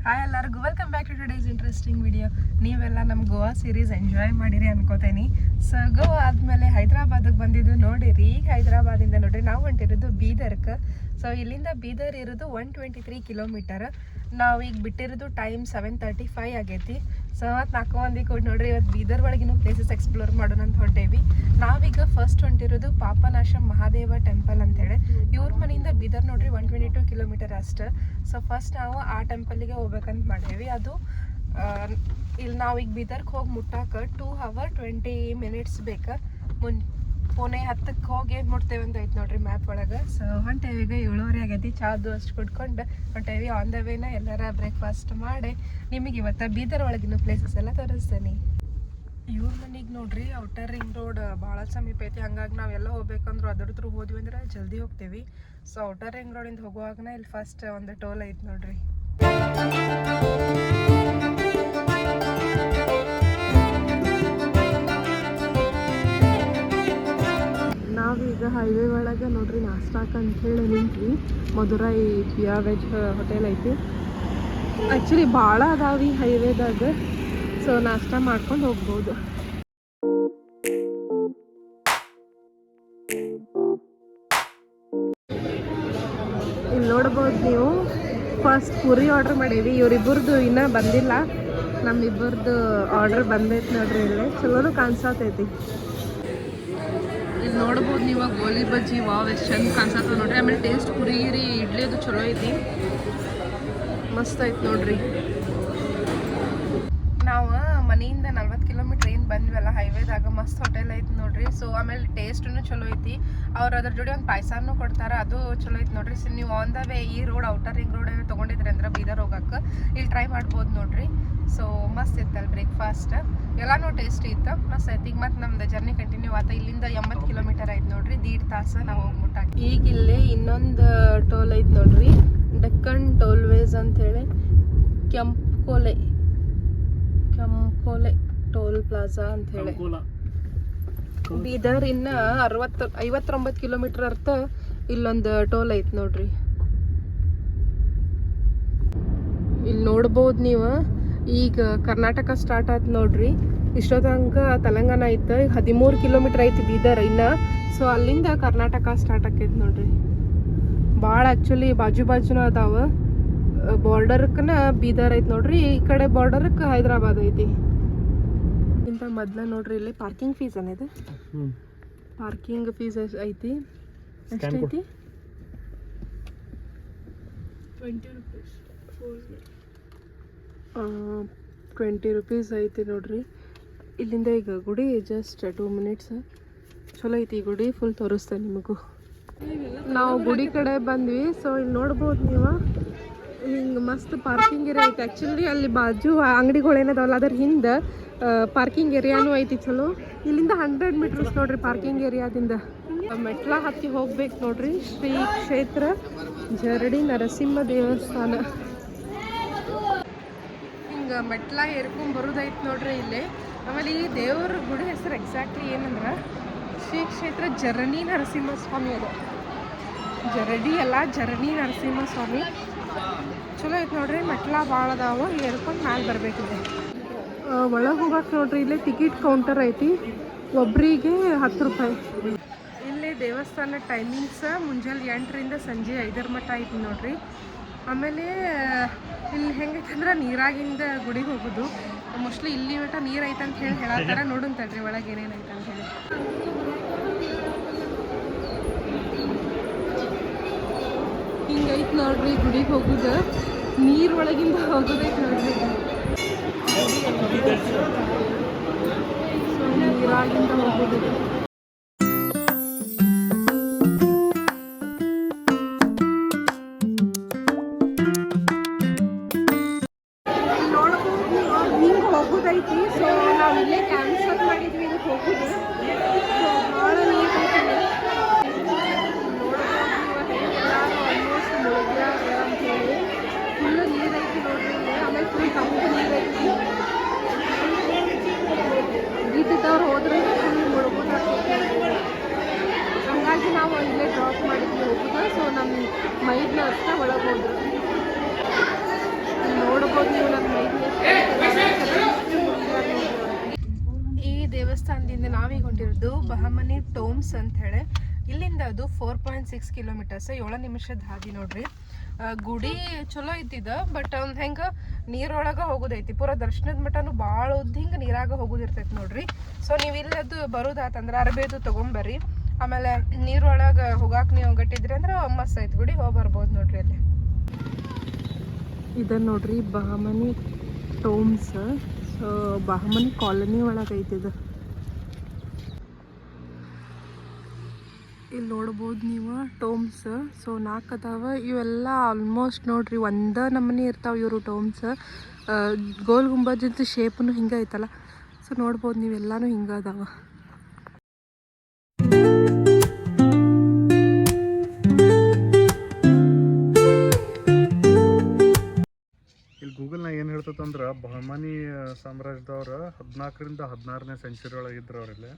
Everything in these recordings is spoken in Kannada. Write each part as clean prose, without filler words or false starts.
ಹಾಯ್ ಎಲ್ಲರಿಗೂ welcome back to today's interesting video. ನೀವೆಲ್ಲ ನಮ್ಮ ಗೋವಾ ಸೀರೀಸ್ ಎಂಜಾಯ್ ಮಾಡಿರಿ ಅನ್ಕೋತೇನೆ. ಸೊ ಗೋವಾ ಆದಮೇಲೆ ಹೈದ್ರಾಬಾದಿಗೆ ಬಂದಿದ್ದು ನೋಡಿರಿ. ಈಗ ಹೈದ್ರಾಬಾದಿಂದ ನೋಡಿರಿ ನಾವು ಹೊಂಟಿರೋದು ಬೀದರ್ಗೆ. ಸೊ ಇಲ್ಲಿಂದ ಬೀದರ್ ಇರೋದು 123 ಕಿಲೋಮೀಟರ್. ನಾವು ಈಗ ಬಿಟ್ಟಿರೋದು ಟೈಮ್ 7:35 ಆಗೈತಿ. ಸೊ ಮತ್ತು 4 ಮಂದಿ ಕೂಡ ನೋಡ್ರಿ ಇವತ್ತು ಬೀದರ್ ಒಳಗಿನ ಪ್ಲೇಸಸ್ ಎಕ್ಸ್ಪ್ಲೋರ್ ಮಾಡೋಣ ಅಂತ ಹೊಂಟೇವಿ. ನಾವೀಗ ಫಸ್ಟ್ ಹೊಂಟಿರೋದು ಪಾಪನಾಶಂ ಮಹಾದೇವ ಟೆಂಪಲ್ ಅಂತೇಳಿ. ಇವ್ರ ಮನೆಯಿಂದ ಬೀದರ್ ನೋಡ್ರಿ 122 ಕಿಲೋಮೀಟರ್ ಅಷ್ಟು. ಸೊ ಫಸ್ಟ್ ನಾವು ಆ ಟೆಂಪಲ್ಗೆ ಹೋಗ್ಬೇಕಂತ ಮಾಡೇವಿ. ಅದು ಇಲ್ಲಿ ನಾವೀಗ ಬೀದರ್ಗೆ ಹೋಗಿ ಮುಟ್ಟಾಕ 2 hours 20 minutes ಬೇಕು. ಪುಣೆ 10ಕ್ಕೆ ಹೋಗಿ ಮುಟ್ತೇವೆ ಅಂತ ಐತೆ ನೋಡ್ರಿ ಮ್ಯಾಪ್ ಒಳಗೆ. ಸೊ ಹೊಂಟೇವಿ ಈಗ 7:30 ಆಗೈತಿ. ಚಾದು ಅಷ್ಟು ಕುಡ್ಕೊಂಡು ಹೊಂಟೇವಿ. ಆನ್ ದ ವೇನ ಎಲ್ಲರ ಬ್ರೇಕ್ಫಾಸ್ಟ್ ಮಾಡಿ ನಿಮಗೆ ಇವತ್ತು ಬೀದರ್ ಒಳಗಿನ ಪ್ಲೇಸಸ್ ಎಲ್ಲ ತೋರಿಸ್ತೇನೆ. ಇವ್ರ ಮನೆಗೆ ನೋಡ್ರಿ ಔಟರ್ ರಿಂಗ್ ರೋಡ್ ಭಾಳ ಸಮೀಪ ಐತಿ. ಹಂಗಾಗಿ ನಾವೆಲ್ಲ ಹೋಗ್ಬೇಕಂದ್ರು ಅದ್ರ ಥ್ರೂ ಹೋದ್ವಿ ಅಂದ್ರೆ ಜಲ್ದಿ ಹೋಗ್ತೇವಿ. ಸೊ ಔಟರ್ ರಿಂಗ್ ರೋಡಿಂದ ಹೋಗುವಾಗನ ಇಲ್ಲಿ ಫಸ್ಟ್ ಒಂದು ಟೋಲ್ ಐತಿ ನೋಡ್ರಿ. ನಾವೀಗ ಹೈವೇ ಒಳಗೆ ನೋಡ್ರಿ ನಾಷ್ಟಾಕ ಅಂತೇಳಿ ನಿಂತ್ವಿ. ಮಧುರೈ ಪಿಯಾ ವೆಜ್ ಹೋಟೆಲ್ ಐತಿ. ಆ್ಯಕ್ಚುಲಿ ಭಾಳ ಅದಾವಿ ಹೈವೇದಾಗ. ಸೊ ನಾಷ್ಟ ಮಾಡ್ಕೊಂಡು ಹೋಗ್ಬೋದು. ಇಲ್ಲಿ ನೋಡ್ಬೋದು ನೀವು ಫಸ್ಟ್ ಪುರಿ ಆರ್ಡ್ರ್ ಮಾಡೀವಿ. ಇವರಿಬ್ಬರದು ಇನ್ನೂ ಬಂದಿಲ್ಲ. ನಮ್ಮಿಬ್ಬರದು ಆರ್ಡ್ರ್ ಬಂದೈತಿ ನೋಡ್ರಿ. ಇಲ್ಲೇ ಚಲೋನು ಕಾಣಿಸತೈತಿ. ಇಲ್ಲಿ ನೋಡ್ಬೋದು ನೀವು ಗೋಲಿ ಬಜ್ಜಿ ವಾವ್ ಎಷ್ಟು ಚಂದ ಕಾಣಿಸತ್ತವ ನೋಡ್ರಿ. ಆಮೇಲೆ ಟೇಸ್ಟ್ ಪುರಿ ಗಿರಿ ಇಡ್ಲಿ ಅದು ಚಲೋ ಐತಿ, ಮಸ್ತ್ ಐತಿ ನೋಡ್ರಿ. ನಾವು ಮನೆಯಿಂದ 40 ಕಿಲೋಮೀಟ್ರ್ ಏನು ಬಂದ್ವಲ್ಲ ಹೈವೇದಾಗ ಮಸ್ತ್ ಹೋಟೆಲ್ ಐತಿ ನೋಡ್ರಿ. ಸೊ ಆಮೇಲೆ ಟೇಸ್ಟೂ ಚಲೋ ಐತಿ. ಅವ್ರು ಅದ್ರ ಜೋಡಿ ಒಂದು ಪಾಯಸನೂ ಕೊಡ್ತಾರೆ, ಅದು ಚಲೋ ಐತಿ ನೋಡ್ರಿ. ಸೊ ನೀವು ಆನ್ ದ ವೇ ಈ ರೋಡ್ ಔಟರ್ ರಿಂಗ್ ರೋಡ್ ಏನೋ ತೊಗೊಂಡಿದ್ರಿ ಅಂದ್ರೆ ಬೀದರ್ ಹೋಗಕ್ಕೆ ಇಲ್ಲಿ ಟ್ರೈ ಮಾಡ್ಬೋದು ನೋಡ್ರಿ. ಸೊ ಮಸ್ತ್ ಇತ್ತಲ್ಲ ಬ್ರೇಕ್ಫಾಸ್ಟ್, ಎಲ್ಲನೂ ಟೇಸ್ಟ್ ಇತ್ತು, ಮಸ್ತ್ ಐತಿ. ಈಗ ಮತ್ತು ನಮ್ದು ಜರ್ನಿ ಕಂಟಿನ್ಯೂ ಆತ. ಇಲ್ಲಿಂದ 80 ಕಿಲೋಮೀಟರ್ ಐತಿ ನೋಡ್ರಿ. 1.5 ತಾಸು ನಾವು ಹೋಗ್ಬಿಟ್ಟಾಗ. ಈಗ ಇಲ್ಲಿ ಇನ್ನೊಂದು ಟೋಲ್ ಐತಿ ನೋಡ್ರಿ, ಡೆಕ್ಕನ್ ಟೋಲ್ವೇಸ್ ಅಂಥೇಳಿ. ಕೆಂಪೋಲೆ ಟೋಲ್ ಪ್ಲಾಜಾ ಅಂತ ಹೇಳಿ. ಬೀದರ್ ಇನ್ನ 59 ಕಿಲೋಮೀಟರ್ ಅರ್ಥ ಇಲ್ಲೊಂದು ಟೋಲ್ ಐತಿ ನೋಡ್ರಿ. ಇಲ್ಲಿ ನೋಡ್ಬೋದು ನೀವು. ಈಗ ಕರ್ನಾಟಕ ಸ್ಟಾರ್ಟ್ ಆಯ್ತು ನೋಡ್ರಿ. ಇಷ್ಟೊತ್ತಂಕ ತೆಲಂಗಾಣ ಐತೆ. ಈಗ 13 ಕಿಲೋಮೀಟರ್ ಐತಿ ಬೀದರ್ ಇನ್ನ. ಸೊ ಅಲ್ಲಿಂದ ಕರ್ನಾಟಕ ಸ್ಟಾರ್ಟ್ ಆಕೈತಿ ನೋಡ್ರಿ. ಭಾಳ ಆ್ಯಕ್ಚುಲಿ ಬಾಜುನ ಅದಾವ. ಬಾರ್ಡರ್ಕನ ಬೀದರ್ ಐತಿ ನೋಡ್ರಿ. ಈ ಕಡೆ ಬಾರ್ಡರ್ಕ್ಕೆ ಹೈದ್ರಾಬಾದ್ ಐತಿ. ಇಂಥ ಮೊದ್ಲ ನೋಡ್ರಿ ಇಲ್ಲಿ ಪಾರ್ಕಿಂಗ್ ಫೀಸ್ ಅನ್ನೋದು. ಪಾರ್ಕಿಂಗ್ ಫೀಸ್ ಐತಿ. ಎಷ್ಟೈತಿ? 20 rupees ಐತಿ ನೋಡ್ರಿ. ಇಲ್ಲಿಂದ ಈಗ ಗುಡಿ ಜಸ್ಟ್ 2 minutes. ಚಲೋ ಐತಿ ಈ ಗುಡಿ. ಫುಲ್ ತೋರಿಸ್ತೇನೆ ನಿಮಗೂ. ನಾವು ಗುಡಿ ಕಡೆ ಬಂದ್ವಿ. ಸೊ ಇಲ್ಲಿ ನೋಡ್ಬೋದು ನೀವು ಹಿಂಗೆ ಮಸ್ತ್ ಪಾರ್ಕಿಂಗ್ ಏರಿಯಾ ಐತಿ. ಆ್ಯಕ್ಚುಲಿ ಅಲ್ಲಿ ಬಾಜು ಅಂಗಡಿಗಳು ಏನದಾವಲ್ಲ ಅದ್ರ ಹಿಂದೆ ಪಾರ್ಕಿಂಗ್ ಏರಿಯಾನೂ ಐತಿ ಚಲೋ. ಇಲ್ಲಿಂದ 100 ಮೀಟರ್ಸ್ ನೋಡ್ರಿ ಪಾರ್ಕಿಂಗ್ ಏರಿಯಾದಿಂದ. ಮೆಟ್ಲ ಹತ್ತಿ ಹೋಗ್ಬೇಕು ನೋಡ್ರಿ. ಶ್ರೀ ಕ್ಷೇತ್ರ ಜರಡಿ ನರಸಿಂಹ ದೇವಸ್ಥಾನ. ಹಿಂಗೆ ಮೆಟ್ಲ ಏರ್ಕೊಂಡ್ ಬರೋದೈತಿ ನೋಡ್ರಿ ಇಲ್ಲಿ. ಆಮೇಲೆ ಈ ದೇವ್ರ ಗುಡಿ ಹೆಸರು ಎಕ್ಸಾಕ್ಟ್ಲಿ ಏನಂದ್ರೆ ಶ್ರೀ ಕ್ಷೇತ್ರ ಜರಣಿ ನರಸಿಂಹಸ್ವಾಮಿ. ಅದು ಜರಡಿ ಅಲ್ಲ, ಜರಣಿ ನರಸಿಂಹಸ್ವಾಮಿ. ಚಲೋ ಐತೆ ನೋಡ್ರಿ. ಮೆಟ್ಲ ಭಾಳ ಅದಾವ. ಏರ್ಕೊಂಡು ಮ್ಯಾಲೆ ಬರಬೇಕಿದೆ. ಒಳಗೆ ಹೋಗಕ್ಕೆ ನೋಡ್ರಿ ಇಲ್ಲೇ ಟಿಕೆಟ್ ಕೌಂಟರ್ ಐತಿ. ಒಬ್ಬರಿಗೆ 10 ರೂಪಾಯಿ. ಇಲ್ಲೇ ದೇವಸ್ಥಾನ ಟೈಮಿಂಗ್ಸ್ ಮುಂಜಾನೆ 8ರಿಂದ ಸಂಜೆ 5 ಮಟ್ಟ ಐತಿ ನೋಡ್ರಿ. ಆಮೇಲೆ ಇಲ್ಲಿ ಹೆಂಗೈತೆ ಅಂದ್ರೆ ನೀರಾಗಿಂದ ಗುಡಿಗೆ ಹೋಗೋದು. ಮೋಸ್ಟ್ಲಿ ಇಲ್ಲಿ ಮಟ್ಟ ನೀರು ಐತೆ ಅಂತ ಹೇಳತ್ತಾರ. ನೋಡೋಣ ತಡ್ರಿ ಒಳಗೆ ಏನೇನೈತೆ ಅಂತ ಹೇಳಿ. ಹಿಂಗೈತೆ ನೋಡ್ರಿ ಗುಡಿಗೆ ಹೋಗುದು. ನೀರ್ ಒಳಗಿಂದ ಹೋಗೋದೈತೆ ನೋಡ್ರಿ. ನೀರಾಗಿಂದ ಹೋಗೋದು. ಹಿಂಗೆ ಹೋಗೋದೈತಿ. ಸೊ ನಾವು ಇಲ್ಲೇ ಕ್ಯಾನ್ಸಲ್ ಮಾಡಿದ್ವಿ ಇದಕ್ಕೆ ಹೋಗೋದು. ಭಾಳ ನೀರು ಐತಿ. ಆಲ್ಮೋಸ್ಟ್ ಮುಳುಗ್ಯಾರ ಅಂತೇಳಿ ಫುಲ್ ನೀರೈತಿ ನೋಡ್ರಿ ಇಲ್ಲಿ. ಆಮೇಲೆ ಫುಲ್ ತಂಪು ನೀರೈತಿ. ಗೀಟಿದ್ದವ್ರು ಹೋದ್ರೆ ಫುಲ್ ಮುಳುಗೋದಾಗ್ತೈತಿ. ಹಂಗಾಗಿ ನಾವು ಇಲ್ಲೇ ಡ್ರಾಪ್ ಮಾಡಿದ್ವಿ ಹೋಗೋದು. ಸೊ ನಮ್ಮ ಮೈದ್ನ ಅಷ್ಟ ಒಳಗೆ ಹೋದ್ರು. ನೋಡ್ಬೋದು ಇಂದ ನಾವೀಗ ಹೊಂಟಿರೋದು ಬಹಮನಿ ಟೋಮ್ಸ್ ಅಂತ ಹೇಳಿ. ಇಲ್ಲಿಂದ ಅದು 4.6 ಕಿಲೋಮೀಟರ್ಸ್, 7 ನಿಮಿಷದ ಹಾದಿ ನೋಡ್ರಿ. ಗುಡಿ ಚಲೋ ಇದ್ದಿದ, ಬಟ್ ಒಂದು ಹೆಂಗೆ ನೀರೊಳಗೆ ಹೋಗೋದೈತಿ. ಪೂರ ದರ್ಶನದ ಮಟನು ಭಾಳ ಉದ್ದ ಹಿಂಗೆ ನೀರಾಗ ಹೋಗೋದಿರ್ತೈತಿ ನೋಡ್ರಿ. ಸೊ ನೀವು ಇಲ್ಲದ್ದು ಬರೋದಾತಂದ್ರೆ ಅರಬೇದು ತೊಗೊಂಬರ್ರಿ. ಆಮೇಲೆ ನೀರೊಳಗೆ ಹೋಗಾಕೆ ನೀವು ಗಟ್ಟಿದ್ರಿ ಅಂದ್ರೆ ಮಸ್ತ್ ಐತಿ ಗುಡಿ, ಹೋಗಿ ಬರ್ಬೋದು ನೋಡ್ರಿ ಅಲ್ಲಿ. ಇದನ್ನು ನೋಡ್ರಿ ಬಹಮನಿ ಟೋಮ್ಸ್. ಸೊ ಬಹಮನಿ ಕಾಲನಿ ಒಳಗೆ ಐತಿ ಇದು. ಇಲ್ಲಿ ನೋಡ್ಬೋದು ನೀವು ಟೋಮ್ಸ್. ಸೊ 4 ಅದಾವ. ಇವೆಲ್ಲ ಆಲ್ಮೋಸ್ಟ್ ನೋಡ್ರಿ ಒಂದೇ ನಮೂನಿ ಇರ್ತಾವೆ ಇವರು ಟೋಮ್ಸ್. ಗೋಲ್ ಗುಂಬಜದ ಶೇಪ್ನು ಹಿಂಗೆ ಐತಲ್ಲ. ಸೊ ನೋಡ್ಬೋದು ನೀವೆಲ್ಲಾನು ಹಿಂಗೆ ಅದಾವ. ಇಲ್ಲಿ ಗೂಗಲ್ನಾಗ ಏನು ಹೇಳ್ತದಂದ್ರೆ ಬಹಮನಿ ಸಾಮ್ರಾಜ್ಯದವ್ರು 14ರಿಂದ 16ನೇ ಸೆಂಚುರಿ ಒಳಗೆ ಇದ್ರು ಅವರಲ್ಲಿ.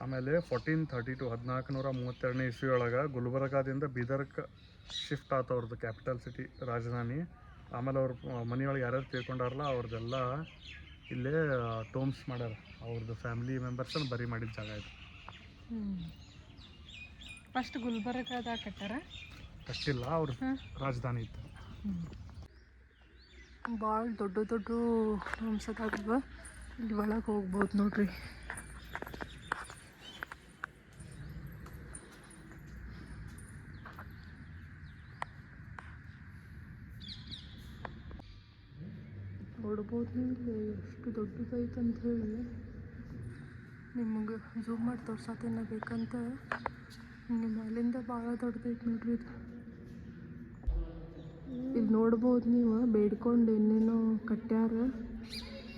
ಆಮೇಲೆ 1432 1432ನೇ ಇಸ್ವಿ ಒಳಗೆ ಗುಲ್ಬರ್ಗಾದಿಂದ ಬೀದರ್ಗೆ ಶಿಫ್ಟ್ ಆತ ಅವ್ರದ್ದು ಕ್ಯಾಪಿಟಲ್ ಸಿಟಿ, ರಾಜಧಾನಿ. ಆಮೇಲೆ ಅವ್ರ ಮನೆಯೊಳಗೆ ಯಾರ್ಯಾರು ತೀರ್ಕೊಂಡಾರಲ್ಲ ಅವ್ರದ್ದೆಲ್ಲ ಇಲ್ಲೇ ಟೋಮ್ಸ್ ಮಾಡ್ಯಾರ. ಅವ್ರದ್ದು ಫ್ಯಾಮಿಲಿ ಮೆಂಬರ್ಸನ್ನು ಬರಿ ಮಾಡಿದ ಜಾಗ ಇದು. ಫಸ್ಟ್ ಗುಲ್ಬರ್ಗಾದಾಗ ಕಟ್ಟಾರ ಅಷ್ಟಿಲ್ಲ, ಅವ್ರ ರಾಜಧಾನಿ ಇತ್ತು. ಭಾಳ ದೊಡ್ಡ ದೊಡ್ಡ ಟೋಮ್ಸ್ ಅದಾವ. ಇಲ್ಲಿ ಒಳಗೆ ಹೋಗ್ಬೋದು ನೋಡ್ರಿ. ನೋಡ್ಬೋದು ನೀವು ಎಷ್ಟು ದೊಡ್ಡದೈತೆ ಅಂತ ಹೇಳಿ. ನಿಮಗೆ ಝೂಮ್ ಮಾಡಿ ತೋರ್ಸತ್ತೇನ ಬೇಕಂತ. ಹಿಂಗೆ ಮೇಲಿಂದ ಭಾಳ ದೊಡ್ಡದೈತೆ ನೋಡ್ರಿ ಇದು. ಇಲ್ಲಿ ನೋಡ್ಬೋದು ನೀವು ಬೇಡ್ಕೊಂಡು ಏನೇನೋ ಕಟ್ಟ್ಯಾರ.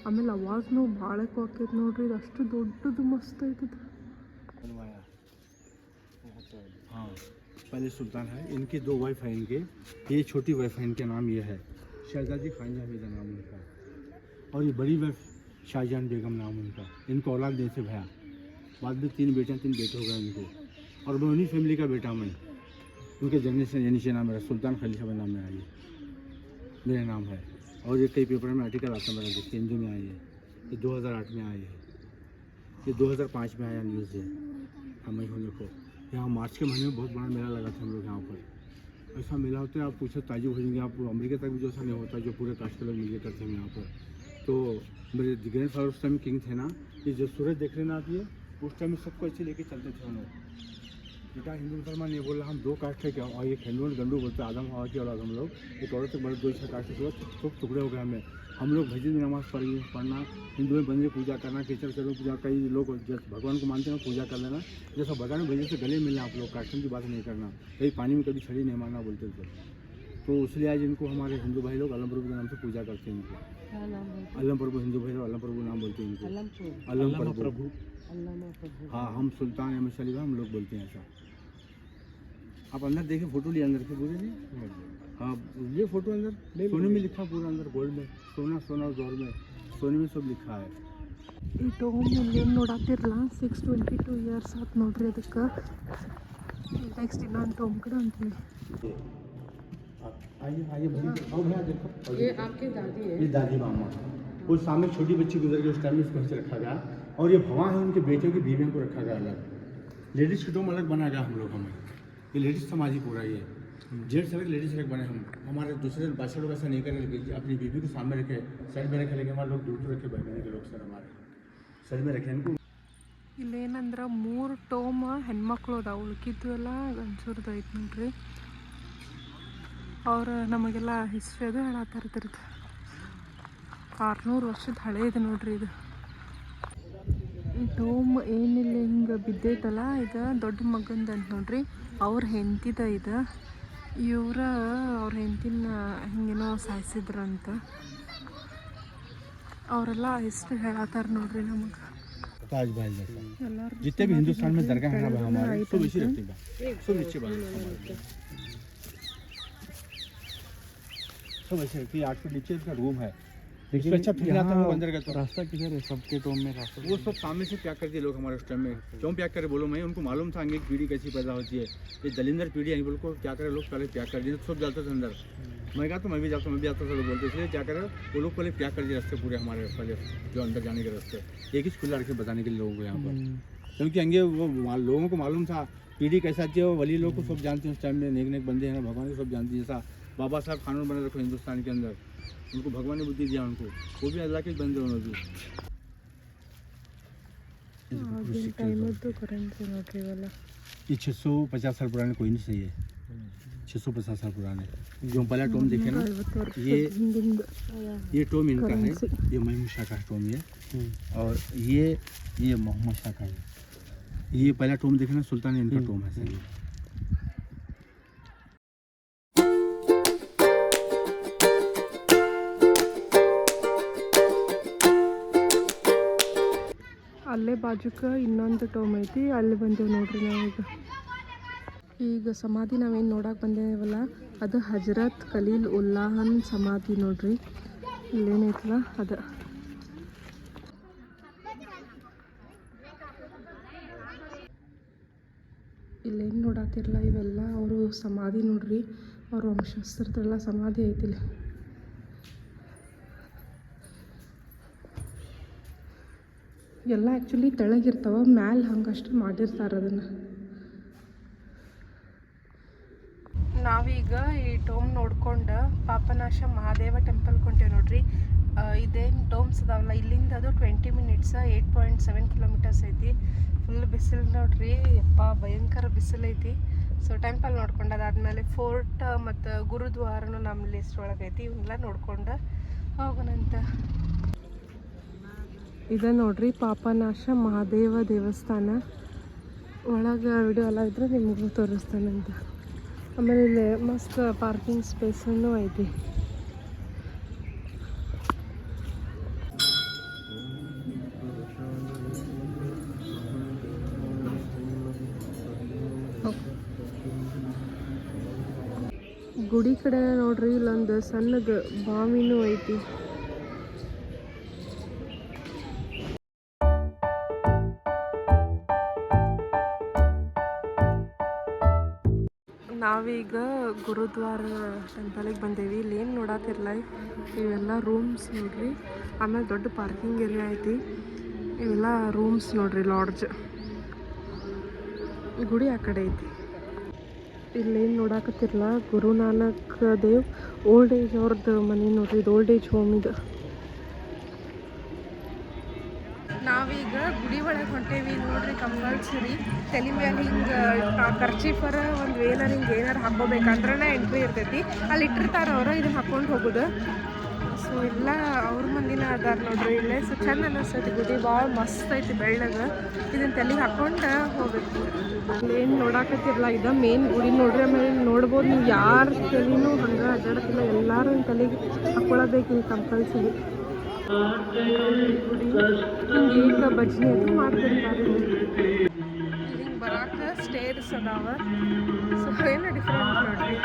ಆಮೇಲೆ ಅವಾಗೂ ಭಾಳಕ್ಕೆ ಹೋಗ್ತೈತೆ ನೋಡ್ರಿ. ಇದು ಅಷ್ಟು ದೊಡ್ಡದು ಮಸ್ತ್ ಐತದ. हाँ, पहले सुल्तान है, इनकी 2 वाइफ है इनके। ये छोटी वाइफ है, इनके नाम ये है शहजादी खानजा बेगम नाम उनका, और ये बड़ी वाइफ शाहजहान बेगम नाम उनका। इनको औलाद देने से भया, बाद में 3 बेटे हो गए इनको। और मैं उन्हीं फैमिली का बेटा मैं, उनके जन्म से यानी से नाम मेरा सुल्तान खलीफा में नाम मेरा, ये मेरा नाम है। और ये कई पेपर में आर्टिकल आता मेरा, देखिए हिंदू में आई है, ये 2008 में आई है, ये 2005 में आया न्यूज़ है हमें होने को। यहाँ मार्च के महीने में बहुत बड़ा मेला लगा था हम लोग यहाँ पर। ऐसा मेला होता है, आप पूछो ताजुब हो जाएंगे आप। अमेरिका तक भी जो ऐसा नहीं होता जो पूरे कास्ट के लोग मिलकर करते हैं यहाँ पर। तो मेरे ग्रैंड फादर उस टाइम किंग थे ना, ये जो सूरज देख रहे ना आप, ये उस टाइम में सबको ऐसे लेके चलते थे हम लोग। बेटा हिंदू मुसलमान ये बोला हम 2 कास्ट है क्या, और ये हिंदू और गंडू बोलते आदम हवा की औलाद हम लोग। एक औरत तक बड़े 2 कास्ट से सब टुकड़े हो गए हमें। हम लोग भजन में नमाज़ पढ़ना, हिंदू में बंदे पूजा करना, कीचड़ करो पूजा। कई लोग भगवान को मानते हैं पूजा कर लेना। जैसा भगवान भजन से गले मिलना, आप लोग कास्टम की बात नहीं करना, कहीं पानी में कभी छड़ी नहीं मारना बोलते थे। तो इसलिए आज इनको हमारे हिंदू भाई लोग अलम प्रभु के नाम से पूजा करते हैं इनको। अलम प्रभु हिंदू भाई लोग अलम प्रभु नाम बोलते हैं इनको, अलम प्रभु। हाँ, हम सुल्तान अहमद शरीफ हम लोग बोलते हैं ऐसा। आप अंदर देखिए, फोटो लिए अंदर के पूरे नहीं। हाँ, ये फोटो अंदर सोने में लिखा पूरा, अंदर गोल्ड में सोना, सोना दौर में सोने में सब लिखा है। ಈ ಟೋಮ್ ಇಲ್ಲಿ ಏನು ನೋಡತ್ತಿರಲ್ಲ 622 ಇಯರ್ಸ್ ಆಯ್ತು ನೋಡ್ರಿ ಅದಕ್ಕೆ. ನೆಕ್ಸ್ಟ್ ಇನ್ನೊಂದು ಟೋಮ್ ಕಡೆ ಅಂತೀವಿ. आइए आइए भैया, आओ भैया देखो। ये आपके दादी है? ये दादी मामा। वो सामने छोटी बच्ची गुजर गई, उस टाइम में इसको ऐसे रखा गया। और ये भवां है, उनके बेटियों की बीवियों को रखा गया अलग। लेडीज़ की डोम अलग बनाया गया हम लोग। हमें ये लेडीज़ समाज ही पूरा, ये जेंट्स अलग लेडीज़ अलग बने। हम हमारे दूसरे बादशाह लोग ऐसा नहीं करेंगे, अपनी बीवी को सामने रखे, साइड में रखे, लेकिन हमारे लोग दूर रखे, बहने के लोग सर हमारे साइड में रखे इनको। ಇಲ್ಲೇನಂದ್ರೆ 3 ಟೋಮ್ ಹೆಣ್ಮಕ್ಳು ಅದಾವ, ಉಳ್ಕಿದ್ದು ಎಲ್ಲ ಗಂಡಸೂರ್ದು ಐತೆ ನೋಡ್ರಿ. ಅವ್ರು ನಮಗೆಲ್ಲ ಹಿಸ್ಟ್ರಿ ಅದು ಹೇಳತ್ತಾರೆ ಇದ್ರದ್ದು. 600 ವರ್ಷದ ಹಳೆ ಇದೆ ನೋಡ್ರಿ ಇದು. ಈ ಟೋಮ್ ಏನಿಲ್ಲ ಹಿಂಗೆ ಬಿದ್ದೈತಲ್ಲ, ಇದು ದೊಡ್ಡ ಮಗಂದು ಅಂತ ನೋಡ್ರಿ. ಅವ್ರ ಹೆಂಡತಿದ ಇದು. ಅವ್ರ ಹೆಂಡತಿನ ಹಿಂಗೇನೋ ಸಾಯಿಸಿದ್ರಂತ. ಅವರೆಲ್ಲ ಹಿಸ್ಟ್ರಿ ಹೇಳತ್ತಾರ ನೋಡ್ರಿ ನಮಗೆ. ताज महल जैसा जितने भी हिंदुस्तान में दरगाह है ना हमारे सब इसी रखते हैं, सब नीचे बने सब ऐसे रखती है। 8 फीट नीचे इसका रूम है, देखिए अच्छा फील आता है वो अंदर का तो रास्ता किधर है? सबके टोम में रास्ता वो सब सामने से पैक कर दिए लोग हमारे उस टाइम में। क्यों पैक करे बोलो, मैं उनको मालूम था आगे एक पीढ़ी कैसी पैदा होती है, ये दलिंदर पीढ़ी है, बोल को क्या करे लोग पहले पैक कर दिए, सब जाते थे अंदर। मैं कहा तो मैं भी जाता हूँ, मैं भी आता था, लोग बोलते इसलिए क्या करे वो लोग पहले पैक कर दिए रास्ते पूरे हमारे पहले जो अंदर जाने के रास्ते, एक ही खुला रखे बताने के लिए लोगों को यहाँ पर, क्योंकि अंगे वो लोगों को मालूम था पीढ़ी कैसा थी, वो वली लोग को सब जानते हैं उस टाइम में, नेक नेक बंदे हैं भगवान को सब जानते हैं, जैसा बाबा साहब कानून बना रखो हिंदुस्तान के अंदर, उनको भगवान ने बुद्धि दिया, उनको वो भी अल्लाह के बंदे उन्होंने भी। ये 650 साल पुराने कोई नहीं सही है, 650 साल पुराने जो पहला टोम देखे ना, ये टोम इनका है, ये महिमूद शाह का टोम है, और ये मोहम्मद शाह का है, ये पहला टोम देखे ना सुल्तान इनका टोम है सही। ಅಲ್ಲೇ ಬಾಜುಕ ಇನ್ನೊಂದು ಟೋಮ್ ಐತಿ, ಅಲ್ಲಿ ಬಂದೇವು ನೋಡ್ರಿ ನಾವೀಗ. ಈಗ ಸಮಾಧಿ ನಾವೇನು ನೋಡಕ್ಕೆ ಬಂದೇವಲ್ಲ ಅದು ಹಜರತ್ ಖಲೀಲ್ ಉಲ್ಲಾಹನ್ ಸಮಾಧಿ ನೋಡ್ರಿ, ಇಲ್ಲೇನೈತಲ್ಲ ಅದು. ಇಲ್ಲೇನು ನೋಡತ್ತಿರಲ್ಲ ಇವೆಲ್ಲ ಅವರು ಸಮಾಧಿ ನೋಡ್ರಿ, ಅವ್ರ ವಂಶಸ್ಥರದೆಲ್ಲ ಸಮಾಧಿ ಐತಿಲ್ಲ. ಎಲ್ಲ ಆ್ಯಕ್ಚುಲಿ ತೆಳಗಿರ್ತಾವ, ಮ್ಯಾಲೆ ಹಂಗಷ್ಟು ಮಾಡಿರ್ತಾರೆ ಅದನ್ನು. ನಾವೀಗ ಈ ಟೋಮ್ ನೋಡ್ಕೊಂಡು ಪಾಪನಾಶ ಮಹಾದೇವ ಟೆಂಪಲ್ ಕೊಂಟೇವೆ ನೋಡ್ರಿ. ಇದೇನು ಟೋಮ್ಸ್ ಅದಾವಲ್ಲ ಇಲ್ಲಿಂದ ಅದು 20 ಮಿನಿಟ್ಸ್ 8.7 ಕಿಲೋಮೀಟರ್ಸ್ ಐತಿ. ಫುಲ್ ಬಿಸಿಲು ನೋಡ್ರಿ, ಯಪ್ಪ ಭಯಂಕರ ಬಿಸಿಲು ಐತಿ. ಸೊ ಟೆಂಪಲ್ ನೋಡ್ಕೊಂಡು ಅದಾದಮೇಲೆ ಫೋರ್ಟ್ ಮತ್ತು ಗುರುದ್ವಾರನೂ ನಮ್ಮ ಲಿಸ್ಟ್ ಒಳಗೆ ಐತಿ, ಇವನ್ನೆಲ್ಲ ನೋಡ್ಕೊಂಡು ಹೋಗೋಣಂತ. ಇದೆ ನೋಡ್ರಿ ಪಾಪನಾಶ ಮಹಾದೇವ ದೇವಸ್ಥಾನ, ಒಳಗೆ ವಿಡಿಯೋ ಎಲ್ಲ ಇದ್ರೆ ನಿಮಗೂ ತೋರಿಸ್ತಾನಂತ. ಆಮೇಲೆ ಇಲ್ಲಿ ಮಸ್ತ್ ಪಾರ್ಕಿಂಗ್ ಸ್ಪೇಸನ್ನು ಐತಿ. ಗುಡಿ ಕಡೆ ನೋಡ್ರಿ ಇಲ್ಲೊಂದು ಸಣ್ಣದು ಬಾವಿನೂ ಐತಿ. ನಾವೀಗ ಗುರುದ್ವಾರ ಟೆಂಪಲಿಗೆ ಬಂದೇವಿ. ಇಲ್ಲಿ ಏನು ನೋಡತ್ತಿರಲ್ಲ ಇವೆಲ್ಲ ರೂಮ್ಸ್ ನೋಡ್ರಿ, ಆಮೇಲೆ ದೊಡ್ಡ ಪಾರ್ಕಿಂಗ್ ಏರಿಯಾ ಐತಿ. ಇವೆಲ್ಲ ರೂಮ್ಸ್ ನೋಡ್ರಿ, ಲಾಡ್ಜ್. ಗುಡಿ ಆ ಕಡೆ ಐತಿ. ಇಲ್ಲೇನು ನೋಡಕತ್ತಿರಲ್ಲ ಗುರುನಾನಕ್ ದೇವ್ ಓಲ್ಡ್ ಏಜ್ ಅವ್ರದ್ದು ಮನೆ ನೋಡ್ರಿ, ಇದು ಓಲ್ಡ್ ಏಜ್ ಹೋಮ್ ಇದು. ನಾವೀಗ ಗುಡಿ ಒಳಗೆ ಹೊಂಟೇವಿ ನೋಡ್ರಿ. ಕಂಪಲ್ಸರಿ ತಲೆ ಮೇಲೆ ಹಿಂಗೆ ಕರ್ಚೀಫರ ಒಂದು ವೇಲರ್ ಹಿಂಗೆ ಏನಾರು ಹಾಕ್ಕೋಬೇಕಂದ್ರೆ ಎಂಟ್ರಿ ಇರ್ತೈತಿ, ಅಲ್ಲಿ ಇಟ್ಟಿರ್ತಾರೆ ಅವರು, ಇದನ್ನ ಹಾಕ್ಕೊಂಡು ಹೋಗೋದು. ಸೊ ಎಲ್ಲ ಅವ್ರ ಮಂದಿನ ಅದಾರ ನೋಡ್ರಿ ಇಲ್ಲೇ. ಸೊ ಚಂದ ಅನ್ನಿಸ್ತೈತಿ ಗುಡಿ, ಭಾಳ ಮಸ್ತ್ ಐತಿ ಬೆಳ್ಳಗೆ. ಇದನ್ನ ತಲೆಗೆ ಹಾಕ್ಕೊಂಡು ಹೋಗ್ಬೇಕು. ಏನು ನೋಡಾಕತ್ತಿರಲ್ಲ ಇದು ಮೇನ್ ಗುಡಿ ನೋಡ್ರಿ. ಆಮೇಲೆ ನೋಡ್ಬೋದು ನೀವು ಯಾರ ತಲೆನೂ ಹಂಗೆ ಅಡ್ಡಾಡ್ತಿಲ್ಲ, ಎಲ್ಲರೂ ತಲೆಗೆ ಹಾಕ್ಕೊಳ್ಳೋಬೇಕು ಇಲ್ಲಿ ಕಂಪಲ್ಸರಿ. ಗುಡಿ ಹಿಂಗೆ ಈಗ ಭಜನೆ ಅದು ಮಾಡ್ತಿರ್ತಾರೆ. ಹಿಂಗೆ ಬರಾಕ ಸ್ಟೇರ್ಸ್ ಅದಾವ. ಸೊ ಏನು ಡಿಫ್ರೆಂಟ್ ನೋಡ್ರಿ.